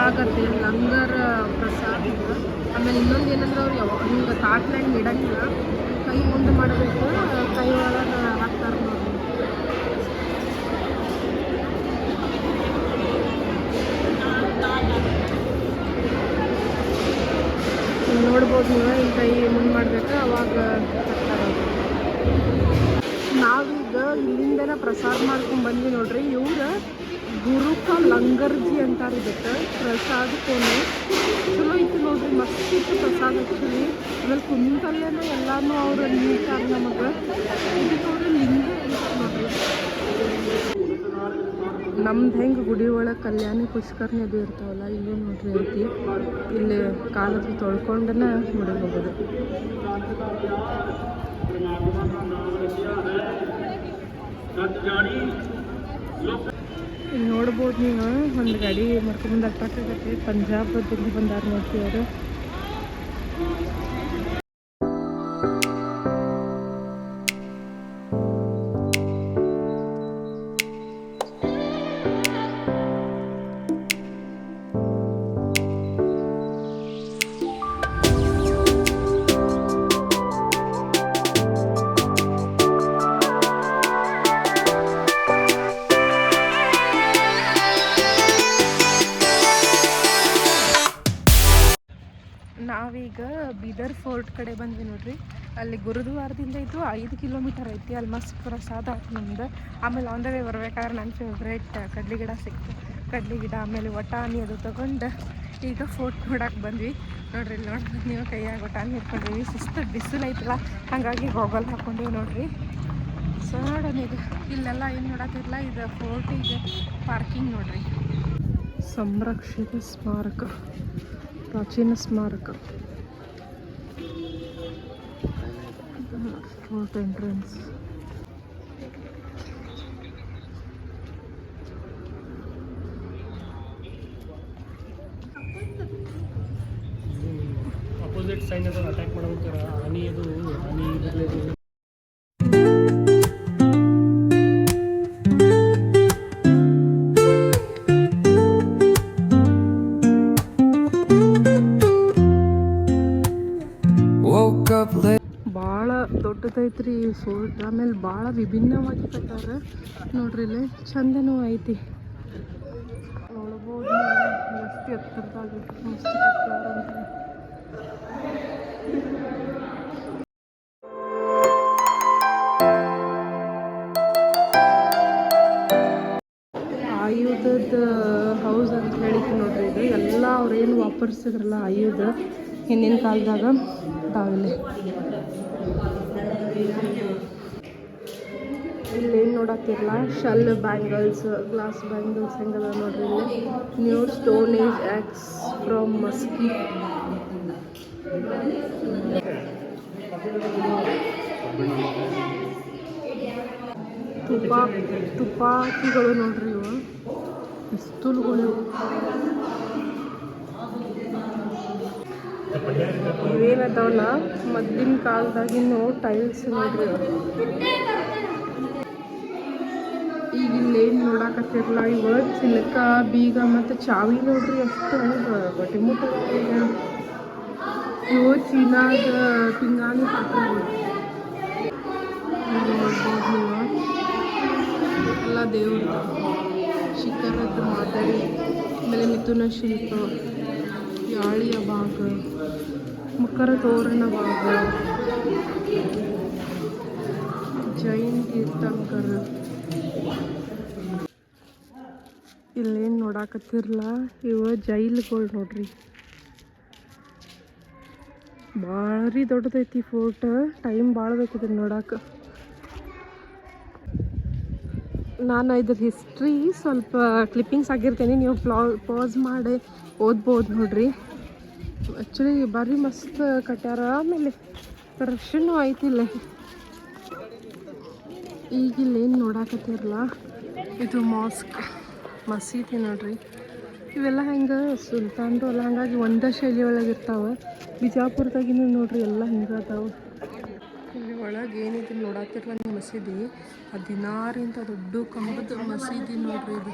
ಆಗತ್ತೆ ಲಂಗರ್ ಪ್ರಸಾದ. ಆಮೇಲೆ ಇನ್ನೊಂದು ಏನಂದ್ರೆ ಅವ್ರು ಹಿಂಗೆ ತಾಟ್ನಾಗ ಇಡಂಗಿಲ್ಲ, ಕೈ ಮುಂದೆ ಮಾಡಬೇಕು, ಕೈ ಒಳಗೆ ಹಾಕ್ತಾರೆ ನೋಡಿ. ನೋಡ್ಬೋದು ನೋಡ್ಬೋದು ನೀವು, ಈ ಕೈ ಮುಂದೆ ಮಾಡ್ಬೇಕು ಅವಾಗ ನಾವೀಗ ಇಲ್ಲಿಂದನೇ ಪ್ರಸಾದ ಮಾಡ್ಕೊಂಡು ಬಂದ್ವಿ ನೋಡ್ರಿ. ಇವ್ರು ಗುರುಕ ಲಂಗರ್ಜಿ ಅಂತಾರೆ ಇದಕ್ಕೆ, ಪ್ರಸಾದ ಕೋಣೆ ಚಲೋ ಐತಿ ನೋಡ್ರಿ, ಮಸ್ತ್ ಇತ್ತು ಪ್ರಸಾದ ಆ್ಯಕ್ಚುಲಿ. ಆಮೇಲೆ ಕುಂತಲ್ಲೇನೆ ಎಲ್ಲಾನು ಅವ್ರು ನೀಡ್ತಾರೆ ನಮಗೆ. ಇದು ನೋಡ್ರಿ ಲಿಂಗ ಇರುತ್ತೆ ನೋಡ್ರಿ. ನಮ್ದು ಹೆಂಗೆ ಗುಡಿ ಒಳಗೆ ಕಲ್ಯಾಣಿ ಪುಷ್ಕರ್ಣಿ ಅದು ಇರ್ತಾವಲ್ಲ, ಇಲ್ಲೂ ನೋಡ್ರಿ ಐತಿ. ಇಲ್ಲಿ ಕಾಲತ್ರ ತೊಳ್ಕೊಂಡನ ಗುಡಿಗೆ ಹೋಗೋದು. ಇಲ್ಲಿ ನೋಡ್ಬೋದು ನೀವು, ಒಂದು ಗಾಡಿ ಮಾಡ್ಕೊಂಡ್ಬಂದು ಅಟ್ರಾಕ್ಟ್ ಆಗತ್ತೆ. ಪಂಜಾಬದಿಂದ ಬಂದಾರ ನೋಡ್ರಿ ಅವರು. ನಾವೀಗ ಬೀದರ್ ಫೋರ್ಟ್ ಕಡೆ ಬಂದ್ವಿ ನೋಡ್ರಿ. ಅಲ್ಲಿ ಗುರುದ್ವಾರದಿಂದ ಇದು 5 ಕಿಲೋಮೀಟರ್ ಐತಿ. ಅಲ್ಲಿ ಮಸ್ತ್ ಪ್ರಸಾದ ಆಯ್ತು ನಮ್ದು. ಆಮೇಲೆ ಆನ್ ದ ವೇ ಬರ್ಬೇಕಾದ್ರೆ ನನ್ನ ಫೇವ್ರೇಟ್ ಕಡ್ಲಿ ಗಿಡ ಸಿಕ್ತು. ಕಡ್ಲಿ ಗಿಡ ಆಮೇಲೆ ವಟಾಣಿ ಅದು ತೊಗೊಂಡು ಈಗ ಫೋರ್ಟ್ ನೋಡಕ್ಕೆ ಬಂದ್ವಿ ನೋಡ್ರಿ. ಇಲ್ಲಿ ನೋಡ್ಬೋದು ನೀವು, ಕೈಯಾಗ ವಟಾಣಿ ಹಿಡ್ಕೊಂಡಿವಿ. ಶಿಸ್ತು ಬಿಸಿಲು ಐತಲ್ಲ, ಹಾಗಾಗಿ ಗೋಗಲ್ ಹಾಕ್ಕೊಂಡಿವಿ ನೋಡ್ರಿ. ಸಡನ್ ಈಗ ಇಲ್ಲೆಲ್ಲ ಏನು ನೋಡೋಕ್ಕಿರಲ್ಲ. ಇದು ಫೋರ್ಟಿಗೆ ಪಾರ್ಕಿಂಗ್ ನೋಡ್ರಿ. ಸಂರಕ್ಷಿತ ಸ್ಮಾರಕ, ಪ್ರಾಚೀನ ಸ್ಮಾರಕ, fort entrance. Opposite side attack ಮಾಡೋಕ್ಕಾರ ಆನಿ ಅದು ಆನಿ ಇದರಲ್ಲಿ ಭಾಳ ದೊಡ್ಡದೈತ್ರಿ ಈ ಫೋರ್ಟ್. ಆಮೇಲೆ ಭಾಳ ವಿಭಿನ್ನವಾಗಿ ಕಟ್ಟಾರ ನೋಡ್ರಿ. ಇಲ್ಲಿ ಚಂದನೂ ಐತಿ ನೋಡ್ಬೋದು. ಮಸ್ತ್ ಎತ್ತರದಾಗಿ ಮಸ್ತ್ ಕಟ್ಟಾರಂತ. ಆಯುಧದ ಹೌಸ್ ಅಂತ ಹೇಳಿದ್ರು ನೋಡ್ರಿ. ಇದು ಎಲ್ಲ ಅವ್ರೇನು ವಾಪರ್ಸಿದ್ರಲ್ಲ ಆಯುಧ ಹಿಂದಿನ ಕಾಲದಾಗ ಅದಾವಿಲ್ಲಿ. ಇಲ್ಲೇನು ನೋಡತ್ತಿರಲ್ಲ, ಶಲ್ ಬ್ಯಾಂಗಲ್ಸ್, ಗ್ಲಾಸ್ ಬ್ಯಾಂಗಲ್ಸ್ ಹೆಂಗದ ನೋಡ್ರಿ. ಇಲ್ಲಿ new stone age axe from Maski. ತುಪಾಕಿಗಳು ನೋಡ್ರಿ, ಇವು ಪಿಸ್ತೂಲ್ಗಳು. ಇವೇನದಾವಲ್ಲ ಮೊದಲಿನ ಕಾಲದಾಗಿನ ಟೈಲ್ಸ್ ನೋಡ್ರಿ. ಈಗ ಇಲ್ಲೇನು ನೋಡಕತ್ತಿರಲ್ಲ, ಇವ ಚಿಲಕ, ಬೀಗ ಮತ್ತು ಚಾವಿ ನೋಡ್ರಿ. ಅಷ್ಟು ಗಟ್ಟಿ ಮುಟ್ಟ. ಇವು ಚೀನಾದ ಪಿಂಗಾಣಿ ಪಾತ್ರೆಗಳು ನೋಡ್ಬೋದು ನೀವು. ಎಲ್ಲ ದೇವ್ರದ್ದು ಶಿಖರದ ಮಾದರಿ. ಆಮೇಲೆ ಮಿಥುನ ಶಿಲ್ಪ, ಯಾಳಿಯ ಭಾಗ, ಮಕರ ತೋರಣ ಭಾಗ, ಜೈನ್ ತೀರ್ಥಂಕರ. ಇಲ್ಲೇನು ನೋಡಾಕತ್ತಿರಲ್ಲ, ಇವು ಜೈಲ್ಗಳು ನೋಡ್ರಿ. ಭಾರಿ ದೊಡ್ಡದೈತಿ ಫೋರ್ಟ್. ಟೈಮ್ ಭಾಳ ಬೇಕಿದೆ ನೋಡಕ್ಕೆ. ನಾನು ಇದ್ರ ಹಿಸ್ಟ್ರಿ ಸ್ವಲ್ಪ ಕ್ಲಿಪ್ಪಿಂಗ್ಸ್ ಆಗಿರ್ತೇನೆ, ನೀವು ಪಾಸ್ ಮಾಡಿ ಓದ್ಬೋದು ನೋಡ್ರಿ. ಆ್ಯಕ್ಚುಲಿ ಭಾರಿ ಮಸ್ತ್ ಕಟ್ಯಾರ. ಆಮೇಲೆ ರಶ್ನೂ ಐತಿಲ್ಲ. ಈಗಿಲ್ಲೇನು ನೋಡಾಕತ್ತಿರಲ್ಲ, ಇದು ಮಾಸ್ಕ್, ಮಸೀದಿ ನೋಡ್ರಿ. ಇವೆಲ್ಲ ಹೆಂಗೆ ಸುಲ್ತಾನ್ರು ಅಲ್ಲ, ಹಾಗಾಗಿ ಒಂದೇ ಶೈಲಿ ಒಳಗೆ ಇರ್ತಾವೆ. ಬಿಜಾಪುರದಾಗಿನೂ ನೋಡ್ರಿ ಎಲ್ಲ ಹಿಂಗೆ ಅದಾವೆ. ಇಲ್ಲಿ ಒಳಗೆ ಏನಿದೆ ನೋಡತ್ತಿರಲ್ಲ ನೀವು, ಮಸೀದಿ 16 ದೊಡ್ಡ ಕಂಬದ ಮಸೀದಿ ನೋಡ್ರಿ ಇದು.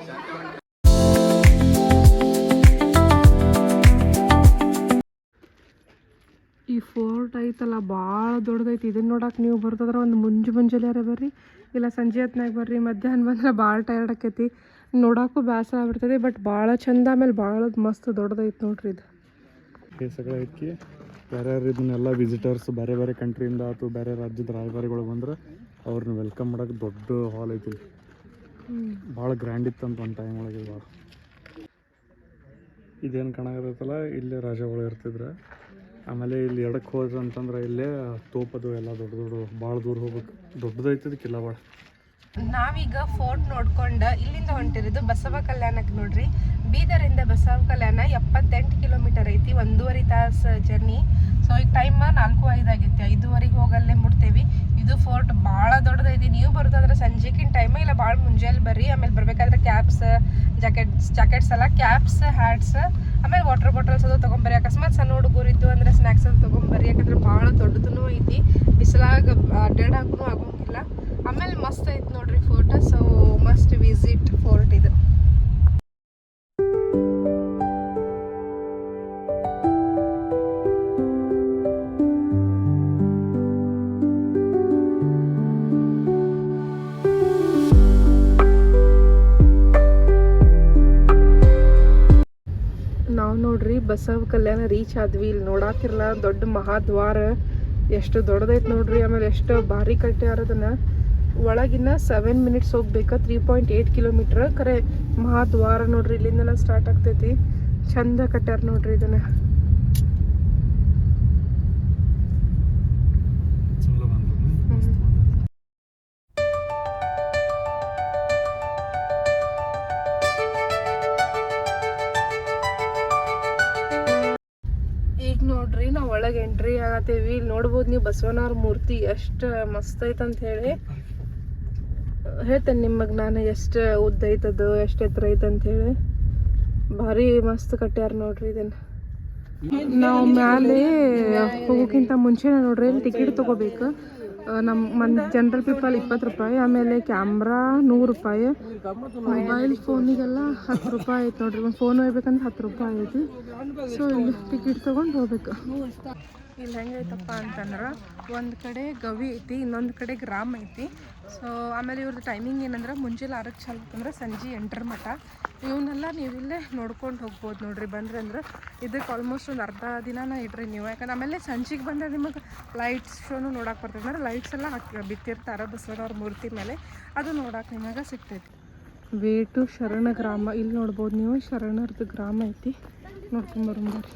ಈ ಫೋರ್ಟ್ ಐತಲ್ಲ ಭಾಳ ದೊಡ್ಡದೈತಿ. ಇದನ್ನ ನೋಡಕ್ಕೆ ನೀವು ಬರ್ತದ್ರೆ ಒಂದು ಮುಂಜಾನೆ ಬರ್ರಿ, ಇಲ್ಲ ಸಂಜೆ ಹೊತ್ನಾಗ ಬರ್ರಿ. ಮಧ್ಯಾಹ್ನ ಬಂದ್ರೆ ಭಾಳ ಟಯರ್ಡ್ ಆಕೈತಿ, ನೋಡೋಕ್ಕೂ ಬೇಸರ ಆಗ್ಬಿಡ್ತದೆ. ಬಟ್ ಭಾಳ ಚಂದ, ಆಮೇಲೆ ಭಾಳ ಮಸ್ತ್ ದೊಡ್ಡದೈತಿ ನೋಡ್ರಿ ಇದು. ಬೇರೆ ಇದನ್ನೆಲ್ಲ ವಿಸಿಟರ್ಸ್ ಬೇರೆ ಬೇರೆ ಕಂಟ್ರಿಯಿಂದ ಆಯ್ತು ಬೇರೆ ರಾಜ್ಯದ ರಾಯಭಾರಿಗಳು ಬಂದ್ರೆ ಅವ್ರನ್ನ ವೆಲ್ಕಮ್ ಮಾಡೋಕೆ ದೊಡ್ಡ ಹಾಲ್ ಐತಿ. ಭಾಳ ಗ್ರ್ಯಾಂಡ್ ಇತ್ತಂತ ಒಂದು ಟೈಮ್ ಒಳಗೆ. ಭಾಳ ಇದೇನು ಕಾಣಕತ್ತೈತಲ್ಲ ಇಲ್ಲೇ ರಾಜಗಳು ಇರ್ತಿದ್ರೆ. ಆಮೇಲೆ ಇಲ್ಲಿ ಎಡಕ್ಕೆ ಹೋದ್ರೆ ಅಂತಂದ್ರೆ ಇಲ್ಲೇ ತೋಪದು ಎಲ್ಲ ದೊಡ್ಡ ದೊಡ್ಡ ಭಾಳ ದೂರ ಹೋಗ್ಬೇಕು. ದೊಡ್ಡದೈತದಕ್ಕಿಲ್ಲ ಭಾಳ. ನಾವೀಗ ಫೋರ್ಟ್ ನೋಡ್ಕೊಂಡು ಇಲ್ಲಿಂದ ಹೊಂಟಿರೋದು ಬಸವ ಕಲ್ಯಾಣಕ್ಕೆ ನೋಡ್ರಿ. ಬೀದರಿಂದ ಬಸವ ಕಲ್ಯಾಣ 78 ಕಿಲೋಮೀಟರ್ ಐತಿ, 1.5 ತಾಸು ಜರ್ನಿ. ಸೊ ಈಗ ಟೈಮ್ 4:05 ಆಗೈತಿ, 5:15 ಹೋಗಲ್ಲೇ ಮುಟ್ತೇವಿ. ಇದು ಫೋರ್ಟ್ ಭಾಳ ದೊಡ್ಡದೈತಿ. ನೀವು ಬರೋದಾದ್ರೆ ಸಂಜೆಗಿನ ಟೈಮ್ ಇಲ್ಲ ಭಾಳ ಮುಂಜಾನೆ ಬರ್ರಿ. ಆಮೇಲೆ ಬರ್ಬೇಕಾದ್ರೆ ಕ್ಯಾಪ್ಸ್ ಜಾಕೆಟ್ಸ್ ಎಲ್ಲ ಕ್ಯಾಪ್ಸ್ ಹ್ಯಾಟ್ಸ್ ಆಮೇಲೆ ವಾಟರ್ ಬಾಟಲ್ಸ್ ಅದು ತೊಗೊಂಬರ್ರಿ. ಅಕಸ್ಮಾತ್ ಸಣ್ಣ ಹುಡುಗರು ಇದ್ದು ಅಂದರೆ ಸ್ನ್ಯಾಕ್ಸ್ ಅದು ತೊಗೊಂಬರ್ರಿ. ಯಾಕಂದ್ರೆ ಭಾಳ ದೊಡ್ಡದೂ ಐತಿ, ಬಿಸಿಲಾಗ ಅಡ್ಡಾಡಕ್ಕೂ ಆಗೋಂಗಿಲ್ಲ. ಆಮೇಲೆ ಮಸ್ತ್ ಐತಿ ನೋಡ್ರಿ fort. So must visit fort ಇದು. ನಾವು ನೋಡ್ರಿ ಬಸವ ಕಲ್ಯಾಣ ರೀಚ್ ಆದ್ವಿ. ಇಲ್ಲಿ ನೋಡಾತಿರ್ಲ ದೊಡ್ಡ ಮಹಾದ್ವಾರ ಎಷ್ಟು ದೊಡ್ಡದೈತೆ ನೋಡ್ರಿ. ಆಮೇಲೆ ಎಷ್ಟು ಭಾರಿ ಕಟ್ಟ್ಯಾರ ಅದನ್ನ. ಒಳಗಿನ್ನ 7 ಮಿನಿಟ್ಸ್ ಹೋಗ್ಬೇಕು, 3.8 ಕಿಲೋಮೀಟ್ರ್. ಕರೆ ಮಹಾದ್ವಾರ ನೋಡ್ರಿ ಇಲ್ಲಿಂದನ ಸ್ಟಾರ್ಟ್ ಆಗ್ತೈತಿ. ಚಂದ ಕಟ್ಟ್ಯಾರ ನೋಡ್ರಿ ಇದನ್ನ. ಈಗ ನೋಡ್ರಿ ನಾವು ಒಳಗೆ ಎಂಟ್ರಿ ಆಗತ್ತೇವಿ. ಇಲ್ಲಿ ನೋಡ್ಬೋದು ನೀವು ಬಸವನವ್ರ ಮೂರ್ತಿ ಎಷ್ಟು ಮಸ್ತ್ ಐತಂತ ಹೇಳಿ. ಹೇಳ್ತೇನೆ ನಿಮಗೆ ನಾನು ಎಷ್ಟು ಉದ್ದ ಐತದು ಎಷ್ಟು ಎತ್ತರ ಐತಂತ ಹೇಳಿ. ಭಾರಿ ಮಸ್ತ್ ಕಟ್ಟ್ಯಾರ ನೋಡ್ರಿ ಇದನ್ನ. ನಾವು ಮ್ಯಾಲೆ ಹೋಗೋಕ್ಕಿಂತ ಮುಂಚೆನೇ ನೋಡ್ರಿ ಇಲ್ಲಿ ಟಿಕೆಟ್ ತೊಗೋಬೇಕು. ನಮ್ಮ ಜನರಲ್ ಪೀಪಲ್ 20 ರೂಪಾಯಿ, ಆಮೇಲೆ ಕ್ಯಾಮ್ರಾ 100 ರೂಪಾಯಿ, ಮೊಬೈಲ್ ಫೋನಿಗೆಲ್ಲ 10 ರೂಪಾಯಿ ಐತೆ ನೋಡ್ರಿ. ಒಂದು ಫೋನ್ ಹೋಗ್ಬೇಕಂದ್ರೆ 10 ರೂಪಾಯಿ ಐತಿ. ಸೊ ಇಲ್ಲಿ ಟಿಕೆಟ್ ತೊಗೊಂಡು ಹೋಗ್ಬೇಕು. ಇಲ್ಲಿ ಹೆಂಗೈತಪ್ಪ ಅಂತಂದ್ರೆ ಒಂದು ಕಡೆ ಗವಿ ಐತಿ, ಇನ್ನೊಂದು ಕಡೆ ಗ್ರಾಮ ಐತಿ. ಸೊ ಆಮೇಲೆ ಇವ್ರದ್ದು ಟೈಮಿಂಗ್ ಏನಂದ್ರೆ ಮುಂಜಾನೆ 6ಕ್ಕೆ ಚಾಲು ಅಂದ್ರೆ ಸಂಜೆ 8 ಮಟ. ಇವನ್ನೆಲ್ಲ ನೀವು ಇಲ್ಲೇ ನೋಡ್ಕೊಂಡು ಹೋಗ್ಬೋದು ನೋಡ್ರಿ. ಬಂದ್ರೆ ಅಂದ್ರೆ ಇದಕ್ಕೆ ಆಲ್ಮೋಸ್ಟ್ ಒಂದು ಅರ್ಧ ದಿನನ ಇಡ್ರಿ ನೀವು. ಯಾಕಂದ್ರೆ ಆಮೇಲೆ ಸಂಜೆಗೆ ಬಂದರೆ ನಿಮಗೆ ಲೈಟ್ಸ್ ಶೋನು ನೋಡಕ್ಕೆ ಬರ್ತೈತೆ. ಅಂದ್ರೆ ಲೈಟ್ಸ್ ಎಲ್ಲ ಬಿತ್ತಿರ್ತಾರೆ ಬಸವನವ್ರ ಮೂರ್ತಿ ಮೇಲೆ, ಅದು ನೋಡಕ್ಕೆ ನಿಮಗೆ ಸಿಗ್ತೈತಿ. ವೇ ಟು ಶರಣ ಗ್ರಾಮ ಇಲ್ಲಿ ನೋಡ್ಬೋದು ನೀವು. ಶರಣರದ್ದು ಗ್ರಾಮ ಐತಿ, ನೋಡ್ಕೊಂಬರ್ರಿ.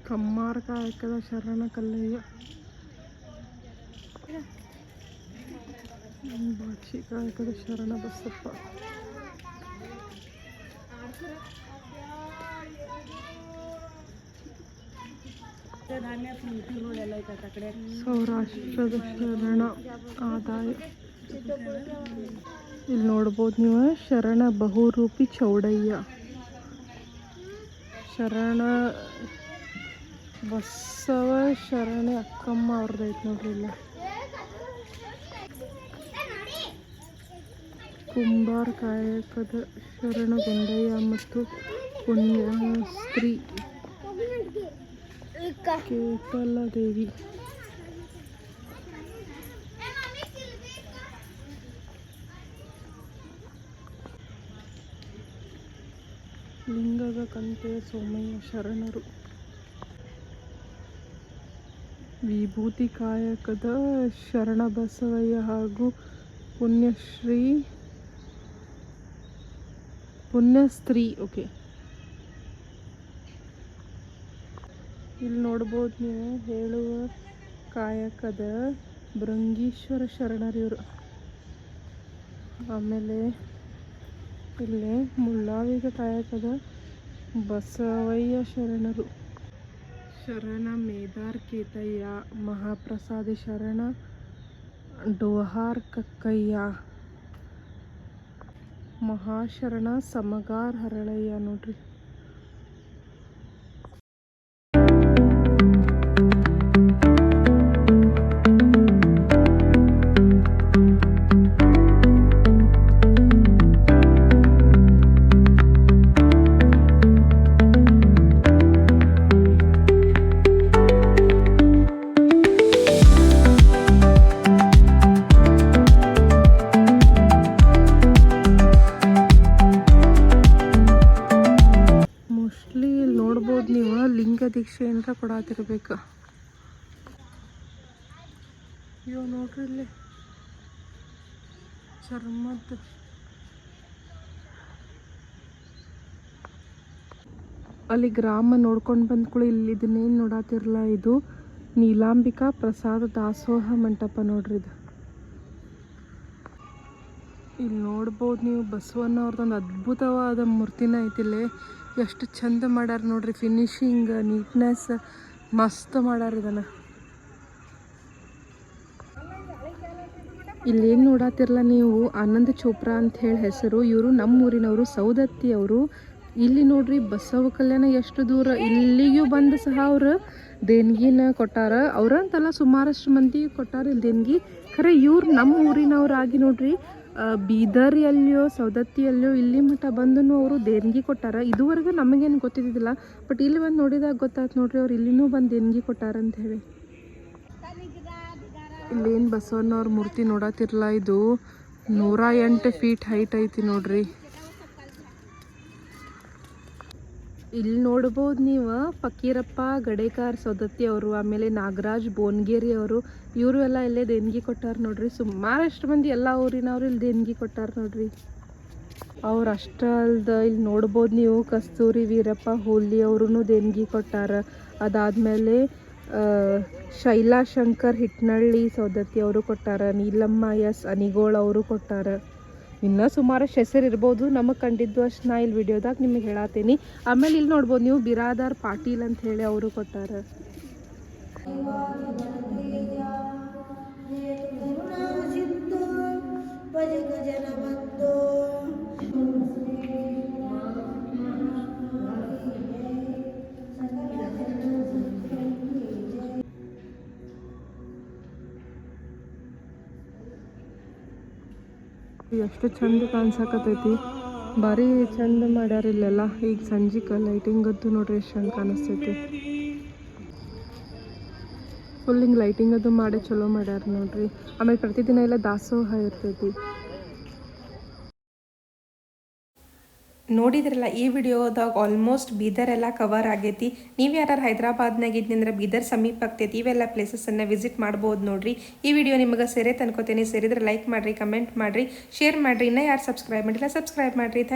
ಕಮ್ಮಾರ ಕಾಯಕದ ಶರಣ ಕಲ್ಲಯ್ಯ, ಬಾಕ್ಷಿ ಕಾಯಕದ ಶರಣ ಬಸಪ್ಪ. ಸೌರಾಷ್ಟ್ರದ ಶರಣ ಆದಾಯ ಇಲ್ಲಿ ನೋಡ್ಬೋದು ನೀವು. ಶರಣ ಬಹುರೂಪಿ ಚೌಡಯ್ಯ, ಶರಣ ಬಸವ ಶರಣೆ ಅಕ್ಕಮ್ಮ ಅವ್ರದ್ದೈತೆ ನೋಡ್ರಿ. ಇಲ್ಲ ಕುಂಬಾರ ಕಾಯಕದ ಶರಣ ಗುಂಡಯ್ಯ ಮತ್ತು ಪುಣ್ಯಸ್ತ್ರೀ ಕೇತಲ ದೇವಿ. ಲಿಂಗದ ಕಂತೆಯ ಸೋಮಯ್ಯ ಶರಣರು. ವಿಭೂತಿ ಕಾಯಕದ ಶರಣ ಬಸವಯ್ಯ ಹಾಗೂ ಪುಣ್ಯಸ್ತ್ರೀ. ಓಕೆ, ಇಲ್ಲಿ ನೋಡ್ಬೋದು ನೀವು ಹೇಳುವ ಕಾಯಕದ ಭೃಂಗೀಶ್ವರ ಶರಣರಿವರು. ಆಮೇಲೆ ಇಲ್ಲಿ ಮುಳ್ಳಾವಿಗ ಕಾಯಕದ ಬಸವಯ್ಯ ಶರಣರು. ಶರಣ ಮೇದಾರ್ ಕೇತಯ್ಯ, ಮಹಾಪ್ರಸಾದಿ ಶರಣ ಡೋಹಾರ್ ಕಕ್ಕಯ್ಯ, ಮಹಾಶರಣ ಸಮಗಾರ್ ಹರಳಯ್ಯ ನೋಡ್ರಿ. ನೀವು ಲಿಂಗ ದೀಕ್ಷೆ ಏನಾರ ಕೊಡಾತಿರ್ಬೇಕು. ಅಯ್ಯೋ ನೋಡ್ರಿ ಇಲ್ಲಿ ಚರ್ಮದ ಅಲ್ಲಿ ಗ್ರಾಮ ನೋಡ್ಕೊಂಡು ಬಂದ್ಕೊಳ್ಳಿ. ಇಲ್ಲಿ ಇದನ್ನೇನು ನೋಡಾತಿರಲ್ಲ, ಇದು ನೀಲಾಂಬಿಕಾ ಪ್ರಸಾದ ದಾಸೋಹ ಮಂಟಪ ನೋಡ್ರಿ. ಇದು ಇಲ್ಲಿ ನೋಡ್ಬೋದು ನೀವು ಬಸವಣ್ಣ ಅವ್ರದ್ದೊಂದು ಅದ್ಭುತವಾದ ಮೂರ್ತಿನ ಐತಿಲ್ಲೇ. ಎಷ್ಟು ಚಂದ ಮಾಡ್ಯಾರ ನೋಡ್ರಿ, ಫಿನಿಶಿಂಗ್ ನೀಟ್ನೆಸ್ ಮಸ್ತ್ ಮಾಡ್ಯಾರ ಇದನ್ನು. ಇಲ್ಲೇನು ನೋಡಾತಿರಲ್ಲ ನೀವು, ಆನಂದ್ ಚೋಪ್ರಾ ಅಂತ ಹೇಳಿ ಹೆಸರು. ಇವರು ನಮ್ಮ ಊರಿನವರು, ಸೌದತ್ತಿ ಅವರು. ಇಲ್ಲಿ ನೋಡ್ರಿ ಬಸವ ಕಲ್ಯಾಣ ಎಷ್ಟು ದೂರ, ಇಲ್ಲಿಗೂ ಬಂದು ಸಹ ಅವರು ದೇಣಿಗೆನ ಕೊಟ್ಟಾರ. ಅವ್ರಂತಲ್ಲ ಸುಮಾರಷ್ಟು ಮಂದಿ ಕೊಟ್ಟಾರ ಇಲ್ಲಿ ದೇಣಿಗೆ. ಖರೆ ಇವ್ರು ನಮ್ಮ ಊರಿನವ್ರಾಗಿ ನೋಡ್ರಿ ಬೀದರಿಯಲ್ಲಿಯೋ ಸೌದತ್ತಿಯಲ್ಲಿಯೋ ಇಲ್ಲಿ ಮಟ್ಟ ಬಂದು ಅವರು ದೇಣಿಗೆ ಕೊಟ್ಟಾರ. ಇದುವರೆಗೂ ನಮಗೇನು ಗೊತ್ತಿದ್ದಿಲ್ಲ, ಬಟ್ ಇಲ್ಲಿ ಬಂದು ನೋಡಿದಾಗ ಗೊತ್ತಾಯ್ತು ನೋಡ್ರಿ ಅವ್ರು ಇಲ್ಲಿನೂ ಬಂದು ದೇಣಿಗೆ ಕೊಟ್ಟಾರ ಅಂತ ಹೇಳಿ. ಇಲ್ಲೇನು ಬಸವಣ್ಣವ್ರ ಮೂರ್ತಿ ನೋಡತ್ತಿರಲ್ಲ, ಇದು 108 ಫೀಟ್ ಹೈಟ್ ಐತಿ ನೋಡ್ರಿ. ಇಲ್ಲಿ ನೋಡ್ಬೋದು ನೀವು ಫಕೀರಪ್ಪ ಗಡೇಕಾರ್ ಸೌದತ್ತಿ ಅವರು, ಆಮೇಲೆ ನಾಗರಾಜ್ ಬೋನ್ಗೇರಿ ಅವರು, ಇವರು ಎಲ್ಲ ಇಲ್ಲೇ ದೇಣಿಗೆ ಕೊಟ್ಟಾರ ನೋಡ್ರಿ. ಸುಮಾರಷ್ಟು ಮಂದಿ ಎಲ್ಲ ಊರಿನವ್ರು ಇಲ್ಲಿ ದೇಣಿಗೆ ಕೊಟ್ಟಾರ ನೋಡ್ರಿ. ಅವ್ರು ಅಷ್ಟೇ ಅಲ್ದ ಇಲ್ಲಿ ನೋಡ್ಬೋದು ನೀವು ಕಸ್ತೂರಿ ವೀರಪ್ಪ ಹೋಲಿ ಅವ್ರೂ ದೇಣಿಗೆ ಕೊಟ್ಟಾರ. ಅದಾದಮೇಲೆ ಶೈಲಾಶಂಕರ್ ಹಿಟ್ನಳ್ಳಿ ಸೌದತ್ತಿ ಅವರು ಕೊಟ್ಟಾರ. ನೀಲಮ್ಮ ಎಸ್ ಅನಿಗೋಳ್ ಅವರು ಕೊಟ್ಟಾರ. ಇನ್ನೂ ಸುಮಾರಷ್ಟು ಹೆಸರು ಇರ್ಬೋದು, ನಮಗೆ ಕಂಡಿದ್ದು ಅಷ್ಟು ನಾ ಇಲ್ಲಿ ವಿಡಿಯೋದಾಗ ನಿಮಗೆ ಹೇಳತ್ತೀನಿ. ಆಮೇಲೆ ಇಲ್ಲಿ ನೋಡ್ಬೋದು ನೀವು ಬಿರಾದಾರ್ ಪಾಟೀಲ್ ಅಂತ ಹೇಳಿ ಅವರು ಕೊಟ್ಟಾರ. ಎಷ್ಟು ಚಂದ ಕಾಣಿಸಕತ್ತೈತಿ, ಭಾರಿ ಚಂದ ಮಾಡ್ಯಾರ ಇಲ್ಲೆಲ್ಲ. ಈಗ ಸಂಜಿಕ ಲೈಟಿಂಗದ್ದು ನೋಡ್ರಿ ಎಷ್ಟು ಚಂದ ಕಾಣಿಸ್ತೈತಿ. ಫುಲ್ ಹಿಂಗೆ ಲೈಟಿಂಗದ್ದು ಮಾಡಿ ಚಲೋ ಮಾಡ್ಯಾರ ನೋಡ್ರಿ. ಆಮೇಲೆ ಪ್ರತಿದಿನ ಎಲ್ಲ ದಾಸೋಹ ಇರ್ತೈತಿ. ನೋಡಿದ್ರಲ್ಲ ಈ ವಿಡಿಯೋದಾಗ ಆಲ್ಮೋಸ್ಟ್ ಬೀದರ್ ಎಲ್ಲ ಕವರ್ ಆಗೈತಿ. ನೀವು ಯಾರು ಹೈದರಾಬಾದ್ನಾಗ ಇದ್ನಂದ್ರೆ ಬೀದರ್ ಸಮೀಪ ಆಗ್ತೈತಿ, ಇವೆಲ್ಲ ಪ್ಲೇಸಸ್ಸನ್ನು ವಿಸಿಟ್ ಮಾಡ್ಬೋದು ನೋಡ್ರಿ. ಈ ವಿಡಿಯೋ ನಿಮಗೆ ಸೇರೈತೆ ಅನ್ಕೋತೀನಿ. ಸೇರಿದ್ರೆ ಲೈಕ್ ಮಾಡಿರಿ, ಕಮೆಂಟ್ ಮಾಡಿರಿ, ಶೇರ್ ಮಾಡಿರಿ. ಇನ್ನೂ ಯಾರು ಸಬ್ಸ್ಕ್ರೈಬ್ ಮಾಡಿಲ್ಲ ಸಬ್ಸ್ಕ್ರೈಬ್ ಮಾಡಿರಿ.